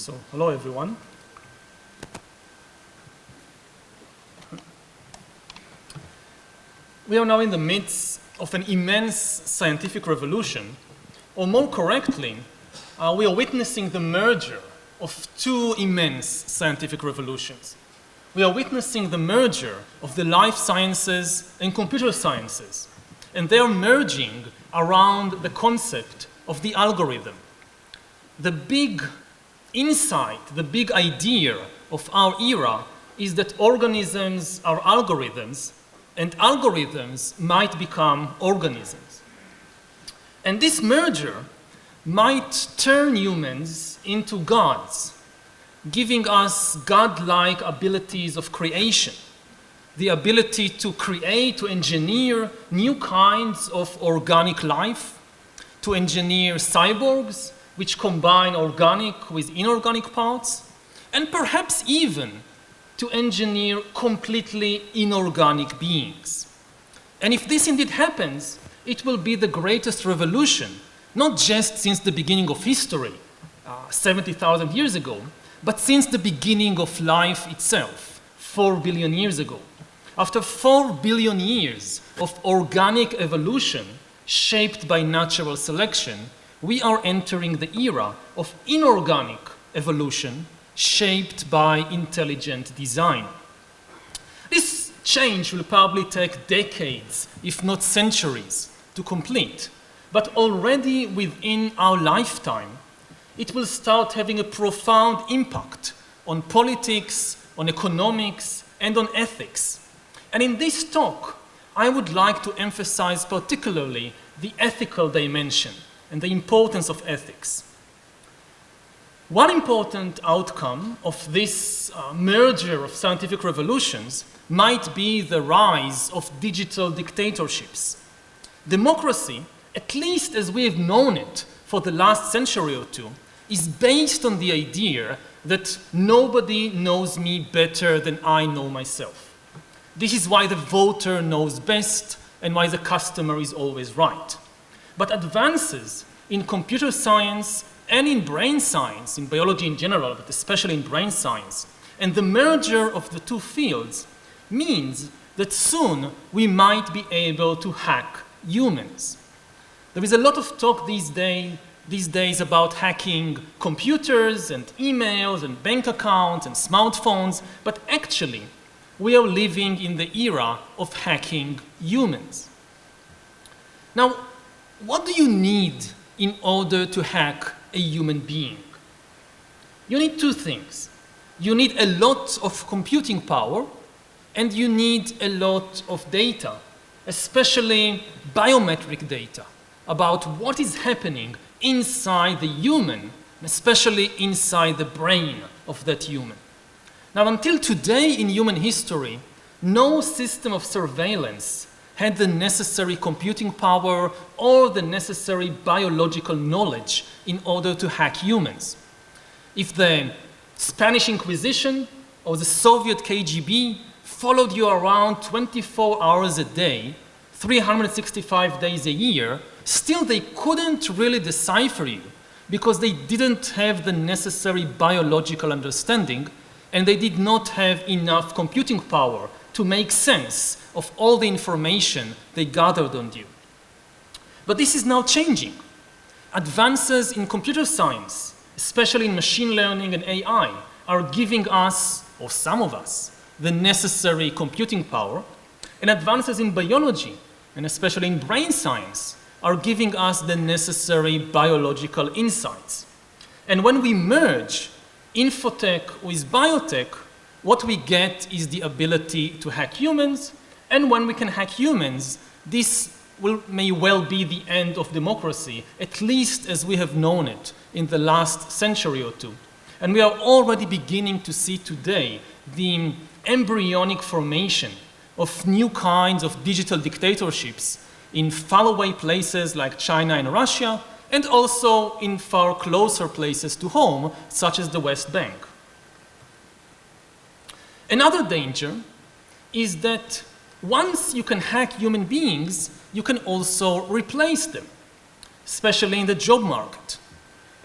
So, hello everyone. We are now in the midst of an immense scientific revolution, or more correctly, we are witnessing the merger of two immense scientific revolutions. We are witnessing the merger of the life sciences and computer sciences, and they are merging around the concept of the algorithm. The big insight, the big idea of our era is that organisms are algorithms, and algorithms might become organisms. And this merger might turn humans into gods, giving us godlike abilities of creation, the ability to create, to engineer new kinds of organic life, to engineer cyborgs, which combine organic with inorganic parts, and perhaps even to engineer completely inorganic beings. And if this indeed happens, it will be the greatest revolution, not just since the beginning of history, 70,000 years ago, but since the beginning of life itself, 4 billion years ago. After 4 billion years of organic evolution shaped by natural selection, we are entering the era of inorganic evolution shaped by intelligent design. This change will probably take decades, if not centuries, to complete, but already within our lifetime, it will start having a profound impact on politics, on economics, and on ethics. And in this talk, I would like to emphasize particularly the ethical dimension and the importance of ethics. One important outcome of this merger of scientific revolutions might be the rise of digital dictatorships. Democracy, at least as we have known it for the last century or two, is based on the idea that nobody knows me better than I know myself. This is why the voter knows best and why the customer is always right. But advances in computer science and in brain science, in biology in general, but especially in brain science, and the merger of the two fields means that soon we might be able to hack humans. There is a lot of talk these days about hacking computers and emails and bank accounts and smartphones, but actually we are living in the era of hacking humans. Now, what do you need in order to hack a human being? You need two things. You need a lot of computing power, and you need a lot of data, especially biometric data, about what is happening inside the human, especially inside the brain of that human. Now, until today in human history, no system of surveillance had the necessary computing power or the necessary biological knowledge in order to hack humans. If the Spanish Inquisition or the Soviet KGB followed you around 24 hours a day, 365 days a year, still they couldn't really decipher you because they didn't have the necessary biological understanding and they did not have enough computing power to make sense of all the information they gathered on you. But this is now changing. Advances in computer science, especially in machine learning and AI, are giving us, or some of us, the necessary computing power, and advances in biology, and especially in brain science, are giving us the necessary biological insights. And when we merge infotech with biotech, what we get is the ability to hack humans, and when we can hack humans, this may well be the end of democracy, at least as we have known it in the last century or two. And we are already beginning to see today the embryonic formation of new kinds of digital dictatorships in faraway places like China and Russia, and also in far closer places to home, such as the West Bank. Another danger is that once you can hack human beings, you can also replace them, especially in the job market.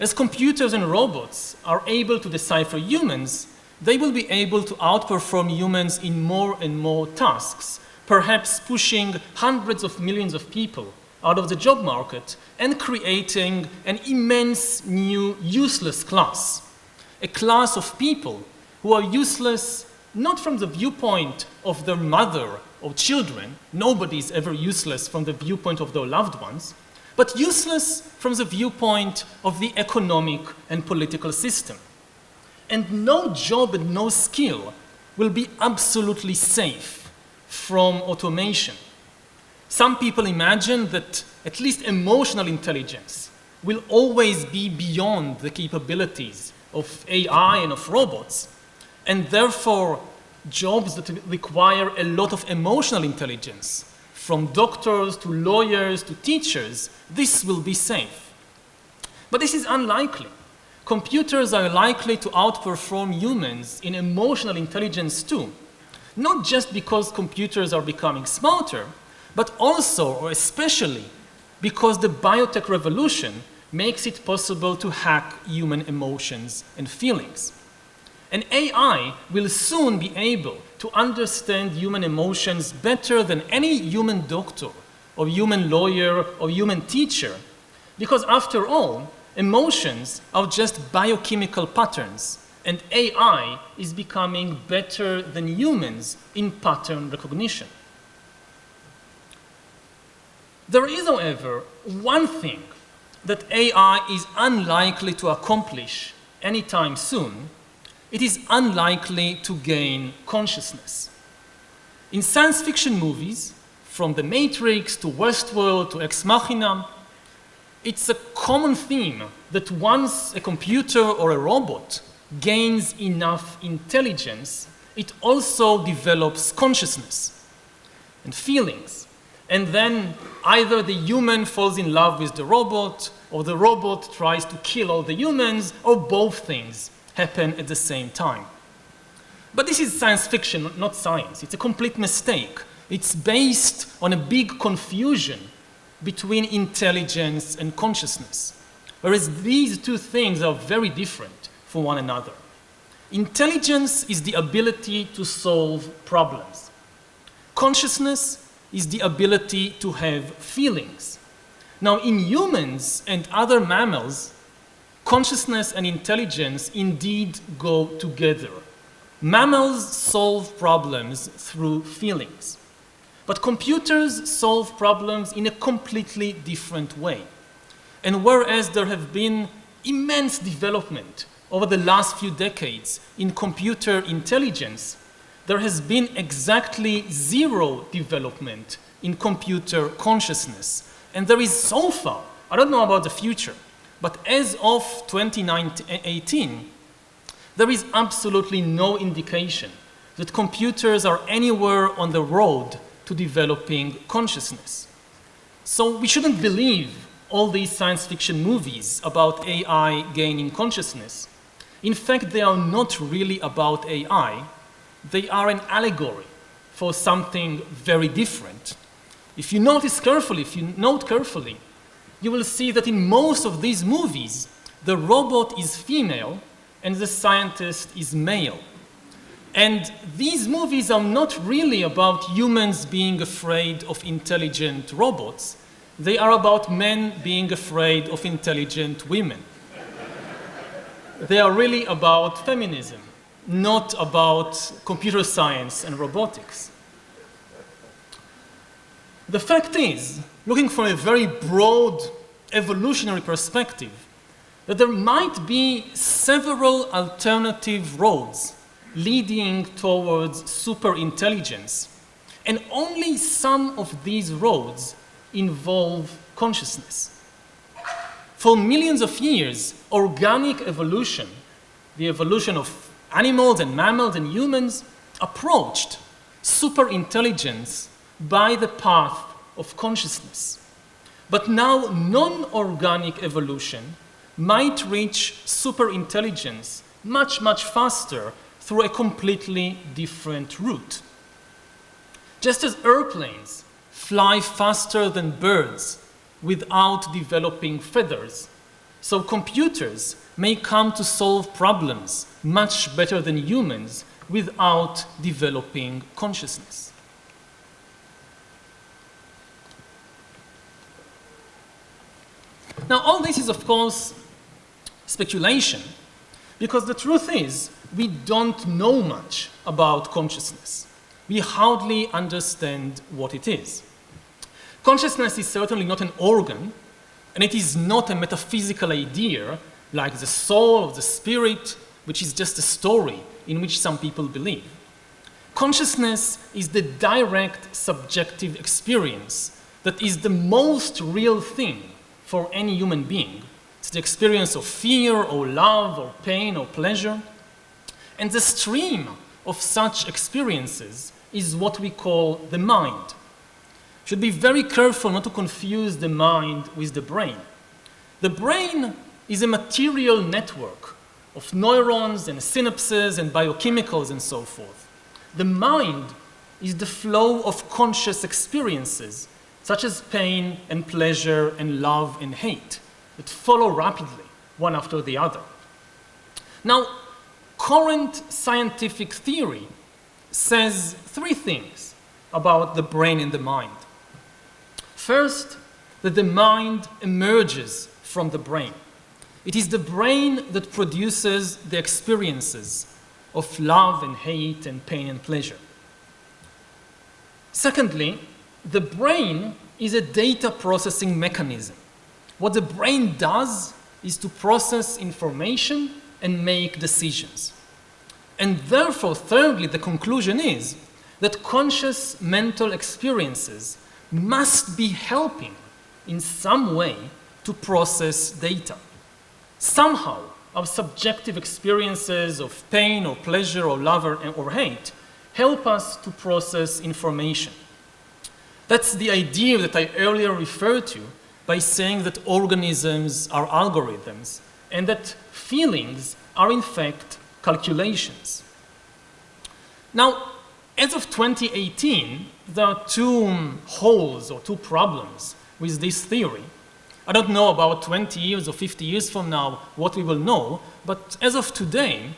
As computers and robots are able to decipher humans, they will be able to outperform humans in more and more tasks, perhaps pushing hundreds of millions of people out of the job market and creating an immense new useless class. A class of people who are useless not from the viewpoint of their mother or children, nobody is ever useless from the viewpoint of their loved ones, but useless from the viewpoint of the economic and political system. And no job and no skill will be absolutely safe from automation. Some people imagine that at least emotional intelligence will always be beyond the capabilities of AI and of robots, and therefore jobs that require a lot of emotional intelligence, from doctors to lawyers to teachers, this will be safe. But this is unlikely. Computers are likely to outperform humans in emotional intelligence too, not just because computers are becoming smarter, but also, or especially, because the biotech revolution makes it possible to hack human emotions and feelings. And AI will soon be able to understand human emotions better than any human doctor or human lawyer or human teacher, because after all, emotions are just biochemical patterns, and AI is becoming better than humans in pattern recognition. There is, however, one thing that AI is unlikely to accomplish anytime soon. It is unlikely to gain consciousness. In science fiction movies, from The Matrix to Westworld to Ex Machina, it's a common theme that once a computer or a robot gains enough intelligence, it also develops consciousness and feelings. And then either the human falls in love with the robot, or the robot tries to kill all the humans, or both things happen at the same time. But this is science fiction, not science. It's a complete mistake. It's based on a big confusion between intelligence and consciousness, whereas these two things are very different from one another. Intelligence is the ability to solve problems. Consciousness is the ability to have feelings. Now, in humans and other mammals, consciousness and intelligence indeed go together. Mammals solve problems through feelings, but computers solve problems in a completely different way. And whereas there have been immense development over the last few decades in computer intelligence, there has been exactly zero development in computer consciousness. And there is so far, I don't know about the future, but as of 2018, there is absolutely no indication that computers are anywhere on the road to developing consciousness. So we shouldn't believe all these science fiction movies about AI gaining consciousness. In fact, they are not really about AI. They are an allegory for something very different. If you note carefully, you will see that in most of these movies, the robot is female and the scientist is male. And these movies are not really about humans being afraid of intelligent robots. They are about men being afraid of intelligent women. They are really about feminism, not about computer science and robotics. The fact is, looking from a very broad evolutionary perspective, that there might be several alternative roads leading towards superintelligence, and only some of these roads involve consciousness. For millions of years, organic evolution, the evolution of animals and mammals and humans, approached superintelligence by the path of consciousness. But now non-organic evolution might reach superintelligence much, much faster through a completely different route. Just as airplanes fly faster than birds without developing feathers, So computers may come to solve problems much better than humans without developing consciousness. Now, all this is, of course, speculation, because the truth is we don't know much about consciousness. We hardly understand what it is. Consciousness is certainly not an organ, and it is not a metaphysical idea like the soul or the spirit, which is just a story in which some people believe. Consciousness is the direct subjective experience that is the most real thing for any human being. It's the experience of fear or love or pain or pleasure. And the stream of such experiences is what we call the mind. We should be very careful not to confuse the mind with the brain. The brain is a material network of neurons and synapses and biochemicals and so forth. The mind is the flow of conscious experiences, such as pain and pleasure and love and hate, that follow rapidly, one after the other. Now, current scientific theory says three things about the brain and the mind. First, that the mind emerges from the brain. It is the brain that produces the experiences of love and hate and pain and pleasure. Secondly, the brain is a data processing mechanism. What the brain does is to process information and make decisions. And therefore, thirdly, the conclusion is that conscious mental experiences must be helping in some way to process data. Somehow, our subjective experiences of pain or pleasure or love or hate help us to process information. That's the idea that I earlier referred to by saying that organisms are algorithms and that feelings are in fact calculations. Now, as of 2018, there are two holes or two problems with this theory. I don't know about 20 years or 50 years from now what we will know, but as of today,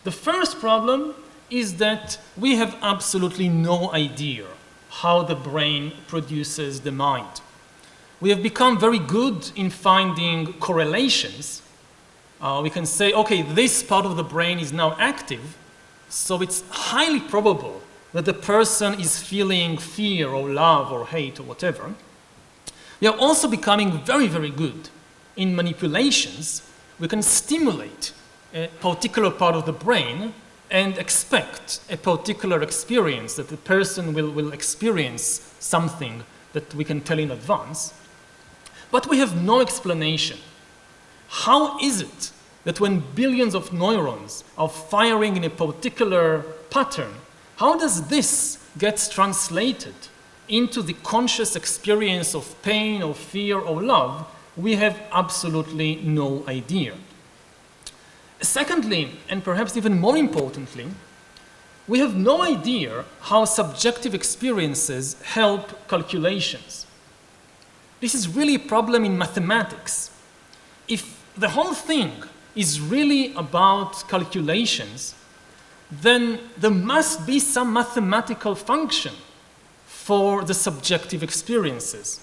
the first problem is that we have absolutely no idea how the brain produces the mind. We have become very good in finding correlations. We can say, okay, this part of the brain is now active, so it's highly probable that the person is feeling fear or love or hate or whatever. We are also becoming very, very good in manipulations. We can stimulate a particular part of the brain and expect a particular experience, that the person will experience something that we can tell in advance. But we have no explanation. How is it that when billions of neurons are firing in a particular pattern, how does this get translated into the conscious experience of pain or fear or love? We have absolutely no idea. Secondly, and perhaps even more importantly, we have no idea how subjective experiences help calculations. This is really a problem in mathematics. If the whole thing is really about calculations, then there must be some mathematical function for the subjective experiences.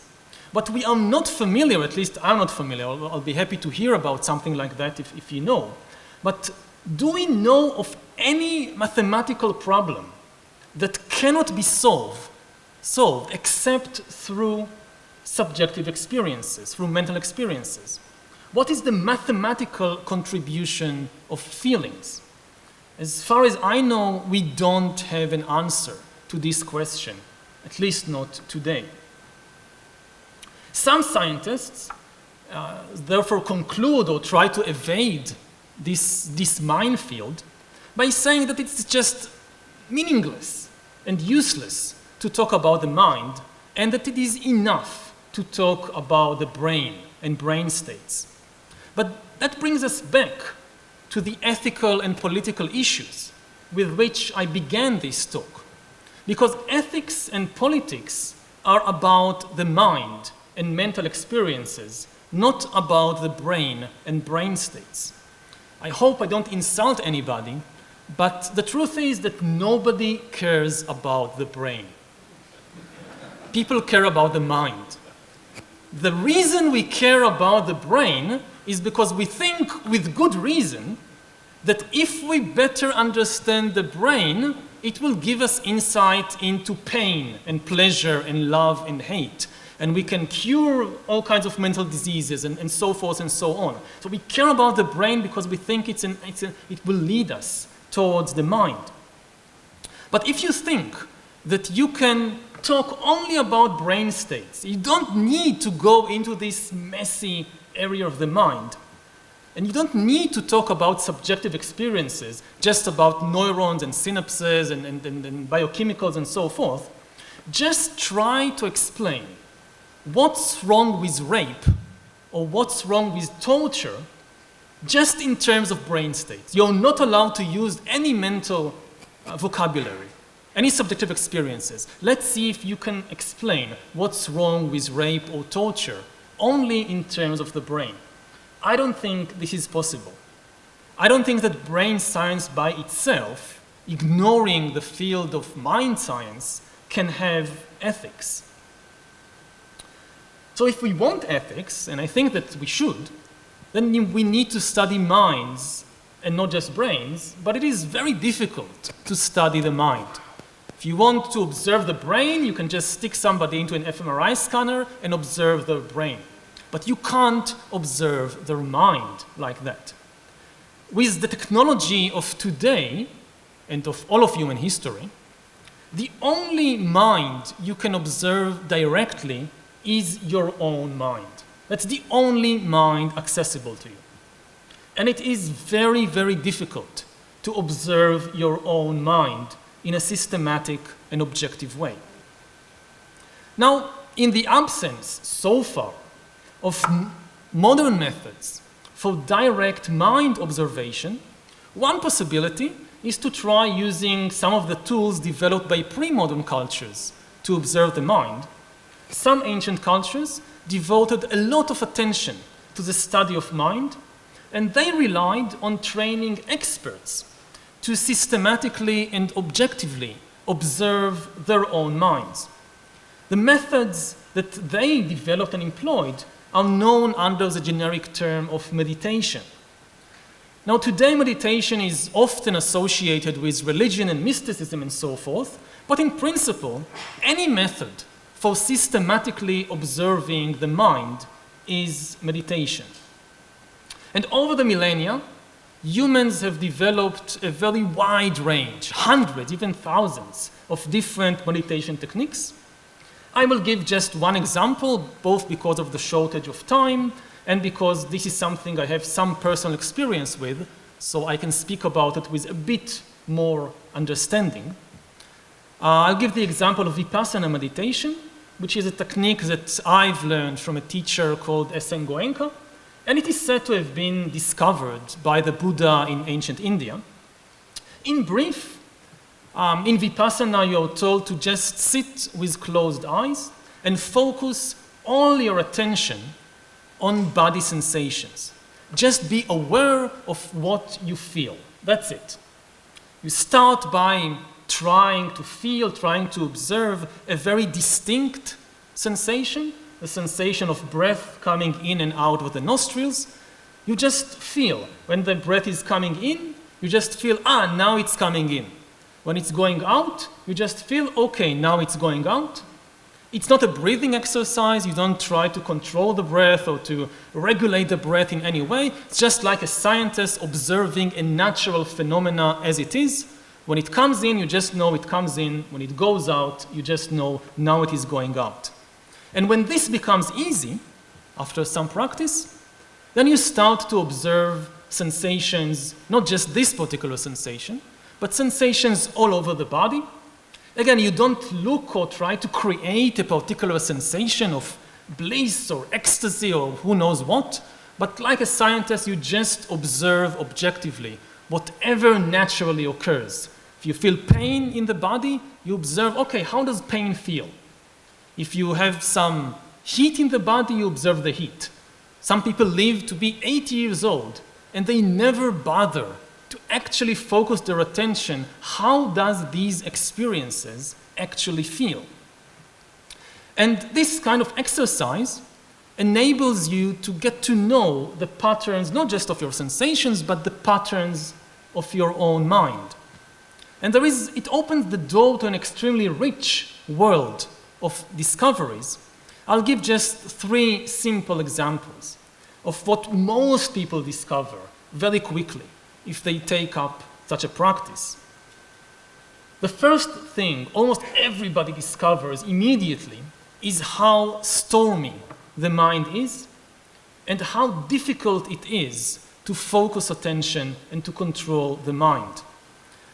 But we are not familiar, at least I'm not familiar, I'll be happy to hear about something like that if you know. But do we know of any mathematical problem that cannot be solved except through subjective experiences, through mental experiences? What is the mathematical contribution of feelings? As far as I know, we don't have an answer to this question, at least not today. Some scientists therefore conclude or try to evade this minefield by saying that it's just meaningless and useless to talk about the mind, and that it is enough to talk about the brain and brain states. But that brings us back to the ethical and political issues with which I began this talk. Because ethics and politics are about the mind and mental experiences not about the brain and brain states. I hope I don't insult anybody, but the truth is that nobody cares about the brain. People care about the mind. The reason we care about the brain is because we think, with good reason, that if we better understand the brain, it will give us insight into pain and pleasure and love and hate. And we can cure all kinds of mental diseases and so forth and so on. So we care about the brain because we think it will lead us towards the mind. But if you think that you can talk only about brain states, you don't need to go into this messy area of the mind. And you don't need to talk about subjective experiences, just about neurons and synapses and biochemicals and so forth. Just try to explain what's wrong with rape or what's wrong with torture just in terms of brain states. You're not allowed to use any mental vocabulary, any subjective experiences. Let's see if you can explain what's wrong with rape or torture only in terms of the brain. I don't think this is possible. I don't think that brain science by itself, ignoring the field of mind science, can have ethics. So if we want ethics, and I think that we should, then we need to study minds and not just brains, but it is very difficult to study the mind. If you want to observe the brain, you can just stick somebody into an fMRI scanner and observe the brain. But you can't observe their mind like that. With the technology of today, and of all of human history, the only mind you can observe directly is your own mind. That's the only mind accessible to you. And it is very, very difficult to observe your own mind in a systematic and objective way. Now, in the absence, so far, of modern methods for direct mind observation, one possibility is to try using some of the tools developed by pre-modern cultures to observe the mind. Some ancient cultures devoted a lot of attention to the study of mind, and they relied on training experts to systematically and objectively observe their own minds. The methods that they developed and employed are known under the generic term of meditation. Now, today meditation is often associated with religion and mysticism and so forth, but in principle, any method for systematically observing the mind is meditation. And over the millennia, humans have developed a very wide range, hundreds, even thousands, of different meditation techniques. I will give just one example, both because of the shortage of time and because this is something I have some personal experience with, so I can speak about it with a bit more understanding. I'll give the example of Vipassana meditation, which is a technique that I've learned from a teacher called S.N. Goenka, and it is said to have been discovered by the Buddha in ancient India. In brief, in Vipassana, you're told to just sit with closed eyes and focus all your attention on body sensations. Just be aware of what you feel. That's it. You start by trying to feel, trying to observe a very distinct sensation, the sensation of breath coming in and out of the nostrils. You just feel. When the breath is coming in, you just feel, now it's coming in. When it's going out, you just feel, okay, now it's going out. It's not a breathing exercise. You don't try to control the breath or to regulate the breath in any way. It's just like a scientist observing a natural phenomena as it is. When it comes in, you just know it comes in. When it goes out, you just know now it is going out. And when this becomes easy, after some practice, then you start to observe sensations, not just this particular sensation, but sensations all over the body. Again, you don't look or try to create a particular sensation of bliss or ecstasy or who knows what, but like a scientist, you just observe objectively whatever naturally occurs. If you feel pain in the body, you observe, okay, how does pain feel? If you have some heat in the body, you observe the heat. Some people live to be 80 years old, and they never bother to actually focus their attention, how does these experiences actually feel? And this kind of exercise enables you to get to know the patterns, not just of your sensations, but the patterns of your own mind. And it opens the door to an extremely rich world of discoveries. I'll give just 3 simple examples of what most people discover very quickly if they take up such a practice. The first thing almost everybody discovers immediately is how stormy the mind is and how difficult it is to focus attention and to control the mind.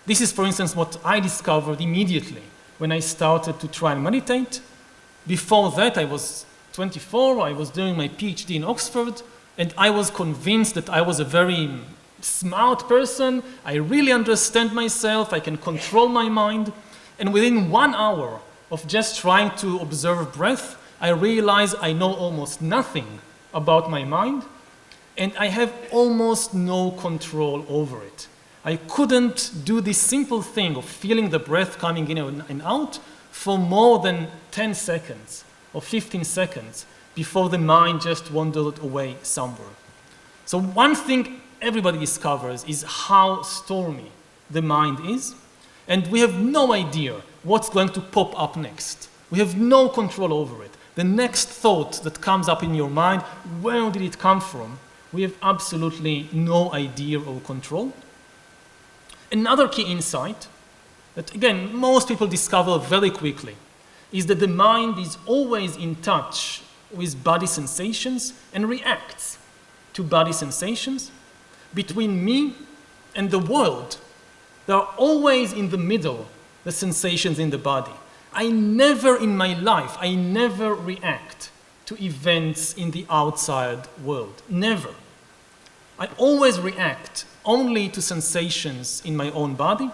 This is, for instance, what I discovered immediately when I started to try and meditate. Before that, I was 24, I was doing my PhD in Oxford, and I was convinced that I was a very smart person, I really understand myself, I can control my mind, and within 1 hour of just trying to observe breath, I realized I know almost nothing about my mind, and I have almost no control over it. I couldn't do this simple thing of feeling the breath coming in and out for more than 10 seconds or 15 seconds before the mind just wandered away somewhere. So one thing everybody discovers is how stormy the mind is, and we have no idea what's going to pop up next. We have no control over it. The next thought that comes up in your mind, where did it come from? We have absolutely no idea or control. Another key insight that, again, most people discover very quickly is that the mind is always in touch with body sensations and reacts to body sensations. Between me and the world, there are always in the middle the sensations in the body. I never in my life, I never react to events in the outside world. Never. I always react only to sensations in my own body.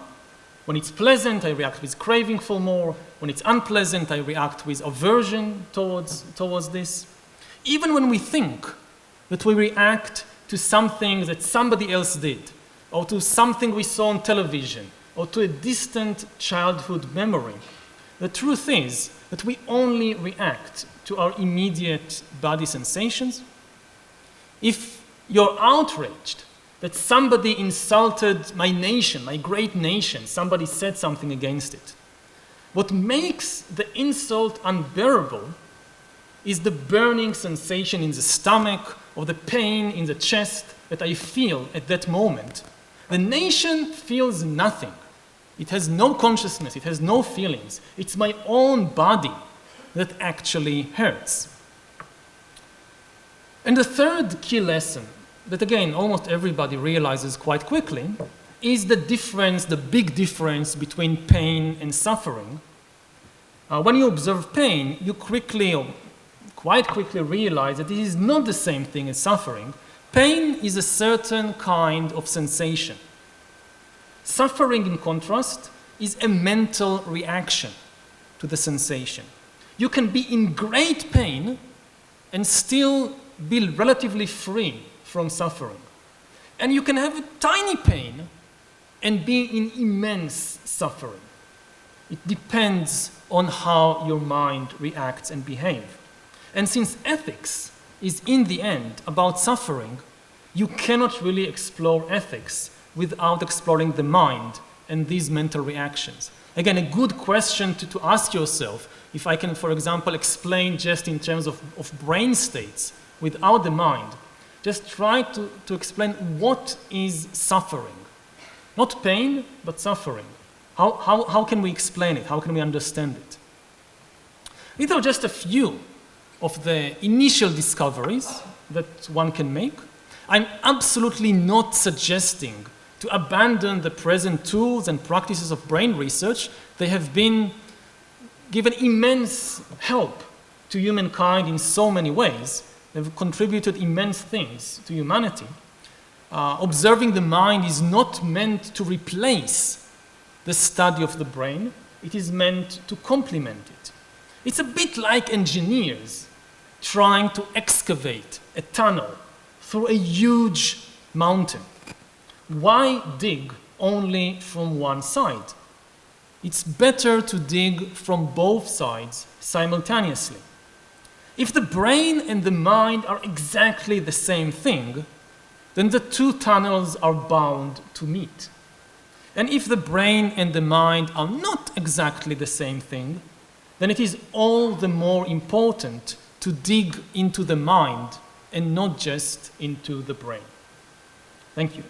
When it's pleasant, I react with craving for more. When it's unpleasant, I react with aversion towards this. Even when we think that we react to something that somebody else did, or to something we saw on television, or to a distant childhood memory, the truth is that we only react to our immediate body sensations. If you're outraged that somebody insulted my nation, my great nation, somebody said something against it, what makes the insult unbearable is the burning sensation in the stomach or the pain in the chest that I feel at that moment. The nation feels nothing. It has no consciousness, it has no feelings. It's my own body that actually hurts. And the third key lesson that, again, almost everybody realizes quite quickly is the difference, the big difference between pain and suffering. When you observe pain, you quickly, or quite quickly, realize that it is not the same thing as suffering. Pain is a certain kind of sensation. Suffering, in contrast, is a mental reaction to the sensation. You can be in great pain and still be relatively free from suffering. And you can have a tiny pain and be in immense suffering. It depends on how your mind reacts and behaves. And since ethics is in the end about suffering, you cannot really explore ethics without exploring the mind and these mental reactions. Again, a good question to ask yourself, if I can, for example, explain just in terms of brain states without the mind, just try to explain what is suffering. Not pain, but suffering. How can we explain it? How can we understand it? These are just a few of the initial discoveries that one can make. I'm absolutely not suggesting to abandon the present tools and practices of brain research. They have been given immense help to humankind in so many ways. They've contributed immense things to humanity. Observing the mind is not meant to replace the study of the brain. It is meant to complement it. It's a bit like engineers trying to excavate a tunnel through a huge mountain. Why dig only from one side? It's better to dig from both sides simultaneously. If the brain and the mind are exactly the same thing, then the two tunnels are bound to meet. And if the brain and the mind are not exactly the same thing, then it is all the more important to dig into the mind and not just into the brain. Thank you.